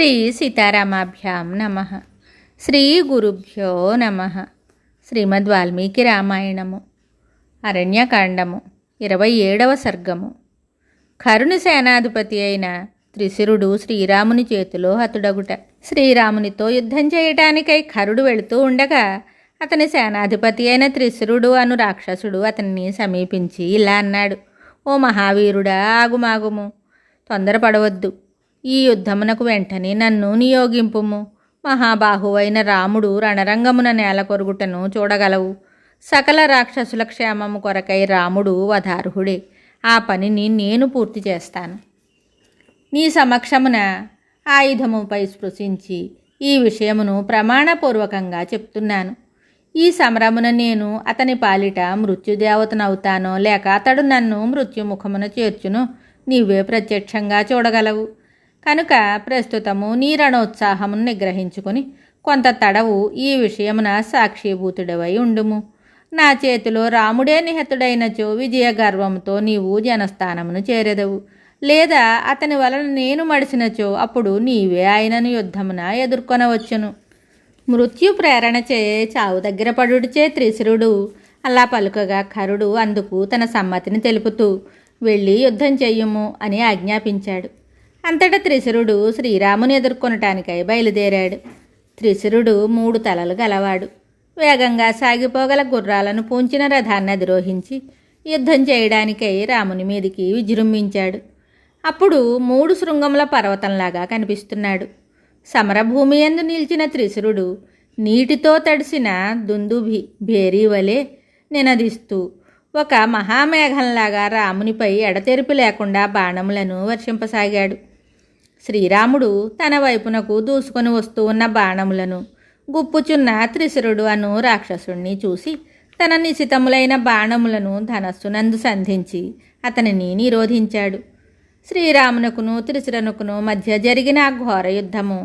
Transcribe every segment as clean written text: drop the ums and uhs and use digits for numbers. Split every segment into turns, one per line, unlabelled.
శ్రీ సీతారామాభ్యాం నమః. శ్రీ గురుభ్యో నమః. శ్రీమద్ వాల్మీకి రామాయణము అరణ్యకాండము 27వ సర్గము. కరుని సేనాధిపతి అయిన త్రిశిరుడు శ్రీరాముని చేతిలో హతుడగుట. శ్రీరామునితో యుద్ధం చేయటానికై కరుడు వెళుతూ ఉండగా అతని సేనాధిపతి అయిన త్రిశిరుడు అను రాక్షసుడు అతన్ని సమీపించి ఇలా అన్నాడు: ఓ మహావీరుడా, ఆగుమాగుము, తొందరపడవద్దు. ఈ యుద్ధమునకు వెంటనే నన్ను నియోగింపుము. మహాబాహువైన రాముడు రణరంగమున నేల కొరుగుటను చూడగలవు. సకల రాక్షసుల క్షేమము కొరకై రాముడు వధార్హుడే. ఆ పనిని నేను పూర్తి చేస్తాను. నీ సమక్షమున ఆయుధముపై స్పృశించి ఈ విషయమును ప్రమాణపూర్వకంగా చెప్తున్నాను. ఈ సమరమున నేను అతని పాలిట మృత్యుదేవతనవుతానో లేక అతడు నన్ను మృత్యుముఖమున చేర్చును నీవే ప్రత్యక్షంగా చూడగలవు. కనుక ప్రస్తుతము నీ రణోత్సాహమును నిగ్రహించుకొని కొంత తడవు ఈ విషయమున సాక్షిభూతుడవై ఉండుము. నా చేతిలో రాముడే నిహతుడైనచో విజయ గర్వంతో నీవు జనస్థానమును చేరెదవు. లేదా అతని వలన నేను మడిసినచో అప్పుడు నీవే ఆయనను యుద్ధమున ఎదుర్కొనవచ్చును. మృత్యు ప్రేరణచే చావు దగ్గర పడుడిచే త్రిశిరుడు అలా పలుకగా కరుడు అందుకు తన సమ్మతిని తెలుపుతూ వెళ్ళి యుద్ధం చెయ్యుము అని ఆజ్ఞాపించాడు. అంతటా త్రిశిరుడు శ్రీరాముని ఎదుర్కొనటానికై బయలుదేరాడు. త్రిశిరుడు 3 తలలు గలవాడు. వేగంగా సాగిపోగల గుర్రాలను పూంచిన రథాన్ని అధిరోహించి యుద్ధం చేయడానికై రాముని మీదికి విజృంభించాడు. అప్పుడు 3 శృంగముల పర్వతంలాగా కనిపిస్తున్నాడు. సమరభూమి యందు నిలిచిన త్రిశిరుడు నీటితో తడిసిన దుందుభి భేరీ వలె నినదిస్తూ ఒక మహామేఘంలాగా రామునిపై ఎడతెరిపి లేకుండా బాణములను వర్షింపసాగాడు. శ్రీరాముడు తన వైపునకు దూసుకొని వస్తూ ఉన్న బాణములను గుప్పుచున్న త్రిశిరుడు అను రాక్షసుణ్ణి చూసి తన నిశితములైన బాణములను ధనస్సునందు సంధించి అతనిని నిరోధించాడు. శ్రీరామునకును త్రిశిరనుకును మధ్య జరిగిన ఘోర యుద్ధము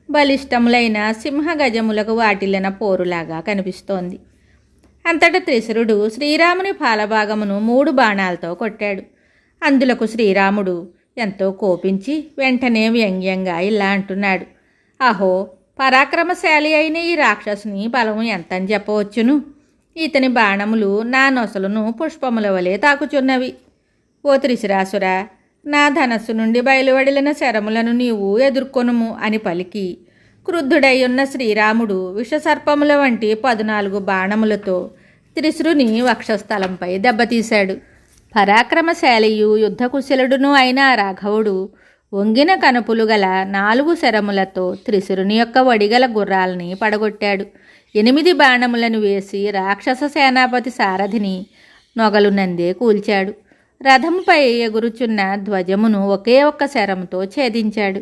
బలిష్టములైన సింహగజములకు వాటిల్లిన పోరులాగా కనిపిస్తోంది. అంతటా త్రిశిరుడు శ్రీరాముని పాలభాగమును 3 బాణాలతో కొట్టాడు. అందులకు శ్రీరాముడు ఎంతో కోపించి వెంటనే వ్యంగ్యంగా ఇలా అంటున్నాడు: అహో, పరాక్రమశాలి అయిన ఈ రాక్షసుని బలము ఎంతని చెప్పవచ్చును. ఇతని బాణములు నా నొసలును పుష్పముల వలె తాకుచున్నవి. ఓ త్రిశిరాసురా, నా ధనస్సు నుండి బయలువడిలిన శరములను నీవు ఎదుర్కొనుము అని పలికి క్రుద్ధుడై ఉన్న శ్రీరాముడు విషసర్పముల వంటి 14 బాణములతో త్రిశిరుని వక్షస్థలంపై దెబ్బతీశాడు. పరాక్రమశాలియు యుద్ధకుశలుడును అయిన రాఘవుడు వంగిన కనుపులు గల 4 శరములతో త్రిశిరుని యొక్క వడిగల గుర్రాలని పడగొట్టాడు. 8 బాణములను వేసి రాక్షస సేనాపతి సారథిని నొగలునందే కూల్చాడు. రథముపై ఎగురుచున్న ధ్వజమును ఒకే ఒక్క శరముతో ఛేదించాడు.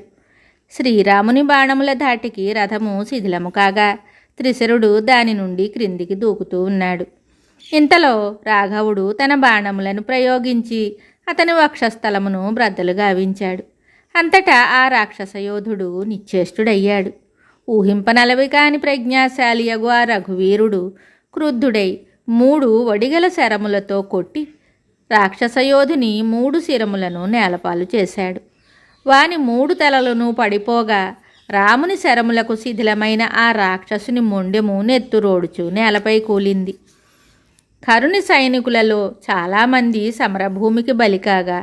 శ్రీరాముని బాణముల ధాటికి రథము శిథిలము కాగా త్రిశిరుడు దాని నుండి క్రిందికి దూకుతూ ఉన్నాడు. ఇంతలో రాఘవుడు తన బాణములను ప్రయోగించి అతని వక్షస్థలమును బ్రద్దలు గావించాడు. అంతటా ఆ రాక్షస యోధుడు నిశ్చేష్టుడయ్యాడు. ఊహింపనలవి కాని ప్రజ్ఞాశాలియగు ఆ రఘువీరుడు క్రుద్ధుడై 3 వడిగల శరములతో కొట్టి రాక్షసయోధుని 3 శిరములను నేలపాలు చేశాడు. వాని 3 తలలను పడిపోగా రాముని శరములకు శిథిలమైన ఆ రాక్షసుని మొండెము నెత్తురోడుచు నేలపై కూలింది. కరుని సైనికులలో చాలామంది సమరభూమికి బలికాగా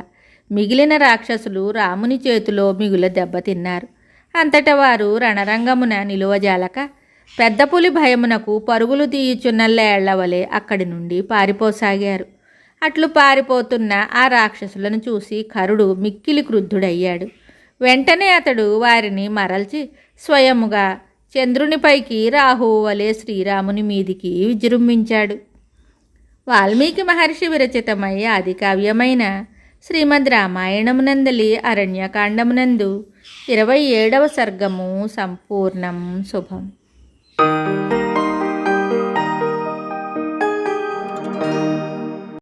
మిగిలిన రాక్షసులు రాముని చేతిలో మిగుల దెబ్బతిన్నారు. అంతటా వారు రణరంగమున నిలువజాలక పెద్ద పులి భయమునకు పరుగులు తీయుచున్న లేళ్ల వలె అక్కడి నుండి పారిపోసాగారు. అట్లు పారిపోతున్న ఆ రాక్షసులను చూసి కరుడు మిక్కిలి క్రుద్ధుడయ్యాడు. వెంటనే అతడు వారిని మరల్చి స్వయముగా చంద్రునిపైకి రాహువు వలె శ్రీరాముని మీదికి విజృంభించాడు. వాల్మీకి మహర్షి విరచితమై ఆదికావ్యమైన శ్రీమద్ రామాయణమునందలి అరణ్యకాండమునందు 27వ సర్గము సంపూర్ణం. శుభం.